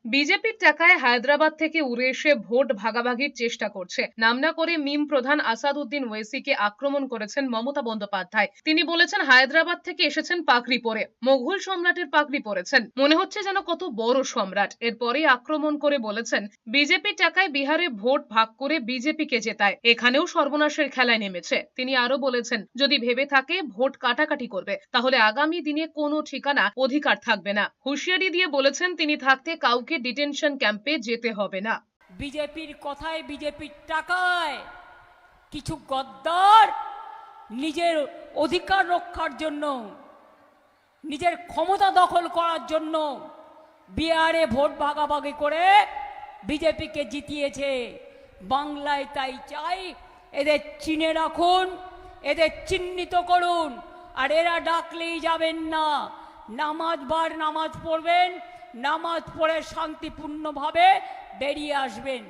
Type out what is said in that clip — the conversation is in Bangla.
বিজেপির টাকায় হায়দ্রাবাদ থেকে উড়ে এসে ভোট ভাগাভাগির চেষ্টা করছে নাম না করে মিম প্রধান আসাদউদ্দিন ওয়েসিকে আক্রমণ করেছেন মমতা বন্দ্যোপাধ্যায়। তিনি বলেছেন হায়দ্রাবাদ থেকে এসেছেন পাগড়ি পরে, মুঘল সম্রাটের পাগড়ি পরেছেন, মনে হচ্ছে যেন কত বড় সম্রাট। এরপরেই আক্রমণ করে বলেছেন বিজেপির টাকায় বিহারে ভোট ভাগ করে বিজেপিকে জেতায়, এখানেও সর্বনাশের খেলায় নেমেছে। তিনি আরো বলেছেন যদি ভেবে থাকে ভোট কাটাকাটি করবে তাহলে আগামী দিনে কোনো ঠিকানা অধিকার থাকবে না। হুঁশিয়ারি দিয়ে বলেছেন তিনি থাকতে কাউকে ডিটেনশন ক্যাম্পে যেতে হবে না। বিজেপির কথায় বিজেপির টাকায় কিছু গদ্দার নিজের অধিকার রক্ষার জন্য, নিজের ক্ষমতা দখল করার জন্য বিহারে ভোট ভাগাভাগি করে বিজেপিকে জিতিয়েছে। বাংলায় তাই চাই, এদের চিনে রাখুন, এদের চিহ্নিত করুন। আর এরা ডাকলেই যাবেন না, নামাজ পড়বেন, নামাজ পড়ে শান্তিপূর্ণভাবে বেরিয়ে আসবেন।